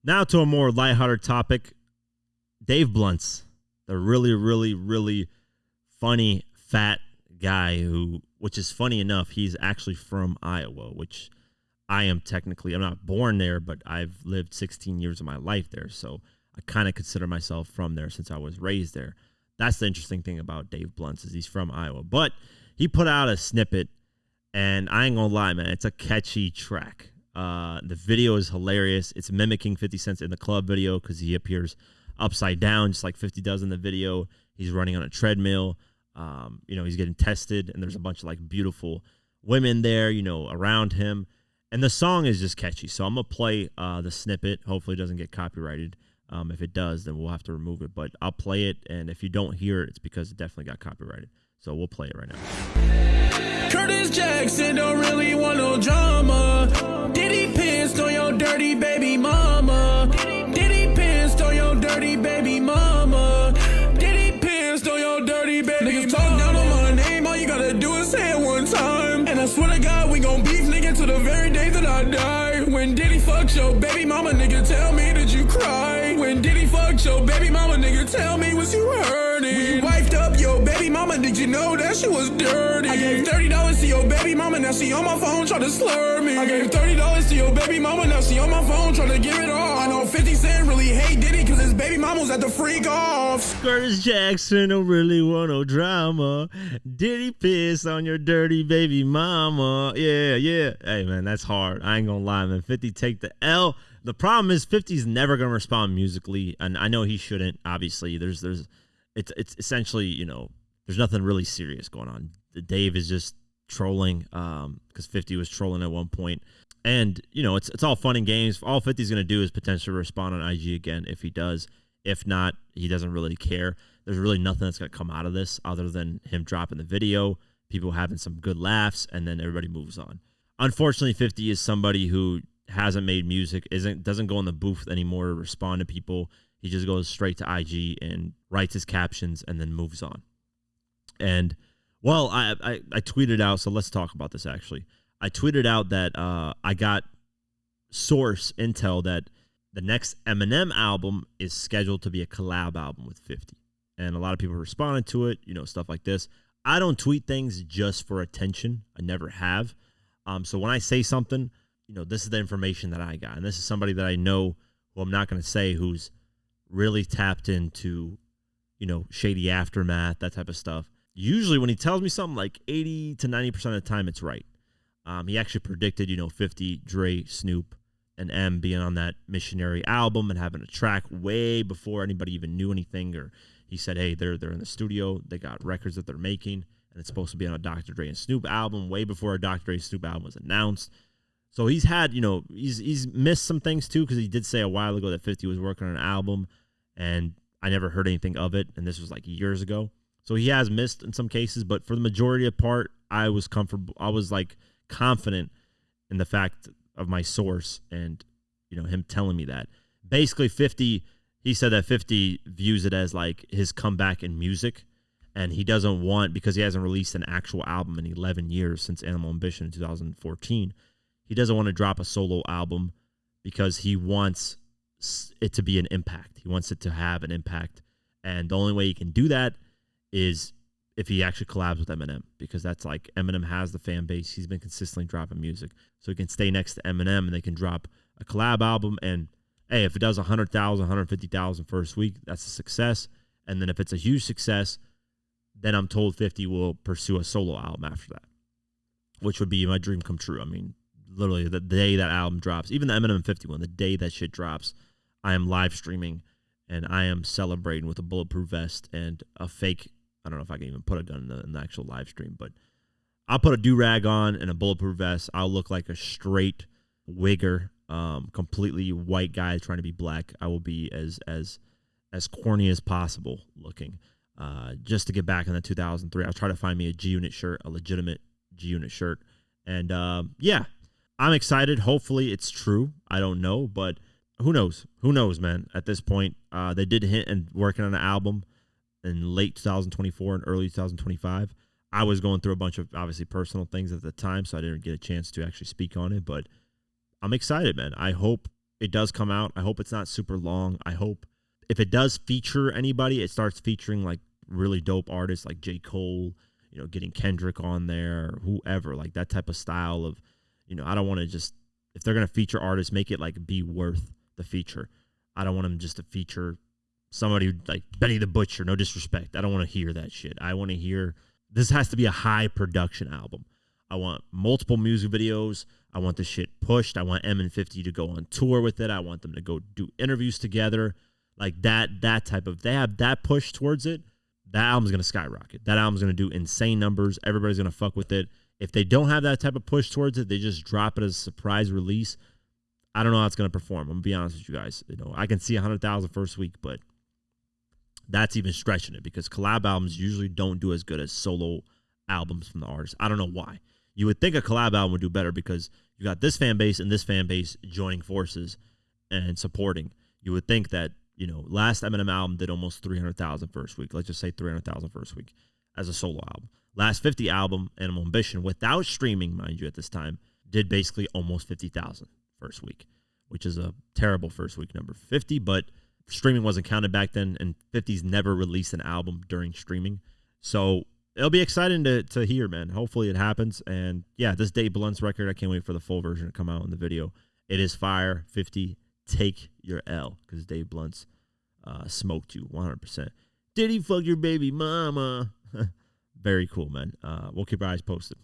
Now to a more lighthearted topic. Dave Blunts, the really, really, really funny fat guy who, which is funny enough, he's actually from Iowa, which I am technically, I'm not born there, but I've lived 16 years of my life there. So I kind of consider myself from there since I was raised there. That's the interesting thing about Dave Blunts is he's from Iowa. But he put out a snippet, and I ain't gonna lie, man, it's a catchy track. The video is hilarious. It's mimicking 50 Cent's In the Club video because he appears upside down, just like 50 does in the video. He's running on a treadmill. He's getting tested, and there's a bunch of like beautiful women there, around him. And the song is just catchy. So I'm going to play the snippet. Hopefully it doesn't get copyrighted. If it does, then we'll have to remove it. But I'll play it, and if you don't hear it, it's because it definitely got copyrighted. So we'll play it right now. Curtis Jackson don't really want no drama. Diddy pissed on your dirty baby mama. Diddy pissed on your dirty baby mama. Diddy pissed on your dirty baby mama. Niggas talk down on my name, all you gotta do is say it one time. And I swear to God, we gon' beef, nigga, to the very day that I die. When Diddy fucked your baby mama, nigga, tell me that you cry. When Diddy fucked your baby mama, nigga, tell me was you hurting. When you wiped up your baby mama, did you know that she was dirty? I gave $30 to your baby mama, now she on my phone trying to slur me. I gave $30 to your baby mama, now she on my phone trying to give it all. I know 50 Cent really hate Diddy cause his baby mama was at the freak off. Curtis Jackson don't really want no drama. Diddy piss on your dirty baby mama. Yeah. Hey, man, that's hard. I ain't gonna lie, man. 50 take the L. The problem is 50's never gonna respond musically, and I know he shouldn't. Obviously, it's essentially, there's nothing really serious going on. Dave is just trolling, because 50 was trolling at one point. And, it's all fun and games. All 50's going to do is potentially respond on IG again if he does. If not, he doesn't really care. There's really nothing that's going to come out of this other than him dropping the video, people having some good laughs, and then everybody moves on. Unfortunately, 50 is somebody who hasn't made music, doesn't go in the booth anymore to respond to people. He just goes straight to IG and writes his captions and then moves on. And, well, I tweeted out, so let's talk about this actually. I tweeted out that I got source intel that the next Eminem album is scheduled to be a collab album with 50. And a lot of people responded to it, stuff like this. I don't tweet things just for attention. I never have. So when I say something, this is the information that I got. And this is somebody that I know who I'm not going to say who's really tapped into, shady aftermath, that type of stuff. Usually when he tells me something, like 80 to 90% of the time, it's right. He actually predicted, 50, Dre, Snoop, and M being on that Missionary album and having a track way before anybody even knew anything. Or he said, hey, they're in the studio. They got records that they're making, and it's supposed to be on a Dr. Dre and Snoop album way before a Dr. Dre and Snoop album was announced. So he's had, he's missed some things too, because he did say a while ago that 50 was working on an album, and I never heard anything of it, and this was like years ago. So he has missed in some cases, but for the majority of part, I was comfortable. I was like confident in the fact of my source and, him telling me that. Basically, 50, he said that 50 views it as like his comeback in music, and he doesn't want, because he hasn't released an actual album in 11 years since Animal Ambition in 2014, he doesn't want to drop a solo album because he wants it to be an impact. He wants it to have an impact, and the only way he can do that is if he actually collabs with Eminem, because that's like Eminem has the fan base. He's been consistently dropping music, so he can stay next to Eminem and they can drop a collab album. And hey, if it does 100,000, 150,000 first week, that's a success. And then if it's a huge success, then I'm told 50 will pursue a solo album after that, which would be my dream come true. I mean, literally the day that album drops, even the Eminem 50 one, the day that shit drops, I am live streaming and I am celebrating with a bulletproof vest and a fake, I don't know if I can even put a gun in the actual live stream, but I'll put a do-rag on and a bulletproof vest. I'll look like a straight wigger, completely white guy trying to be black. I will be as corny as possible looking, just to get back in the 2003. I'll try to find me a G-Unit shirt, a legitimate G-Unit shirt. And yeah, I'm excited. Hopefully it's true. I don't know, but who knows? Who knows, man? At this point, they did hint and working on an album in late 2024 and early 2025. I was going through a bunch of obviously personal things at the time, so I didn't get a chance to actually speak on it, but I'm excited, man. I hope it does come out. I hope it's not super long. I hope if it does feature anybody, it starts featuring like really dope artists like J. Cole, you know, getting Kendrick on there, or whoever, like that type of style of, you know, I don't want to just, if they're going to feature artists, make it like be worth the feature. I don't want them just to feature somebody like Benny the Butcher, no disrespect. I don't want to hear that shit. I want to hear, this has to be a high production album. I want multiple music videos. I want this shit pushed. I want M and 50 to go on tour with it. I want them to go do interviews together. Like that type of, they have that push towards it. That album's going to skyrocket. That album's going to do insane numbers. Everybody's going to fuck with it. If they don't have that type of push towards it, they just drop it as a surprise release. I don't know how it's going to perform. I'm going to be honest with you guys. You know, I can see 100,000 first week, but that's even stretching it because collab albums usually don't do as good as solo albums from the artist. I don't know why. You would think a collab album would do better because you got this fan base and this fan base joining forces and supporting. You would think that, you know, last Eminem album did almost 300,000 first week. Let's just say 300,000 first week as a solo album. Last 50 album, Animal Ambition, without streaming, mind you, at this time, did basically almost 50,000 first week, which is a terrible first week number. 50, but streaming wasn't counted back then, and 50's never released an album during streaming. So it'll be exciting to hear, man. Hopefully it happens. And yeah, this Dave Blunt's record, I can't wait for the full version to come out in the video. It is fire. 50, take your L, because Dave Blunt's smoked you 100%. Did he fuck your baby mama? Very cool, man. We'll keep our eyes posted.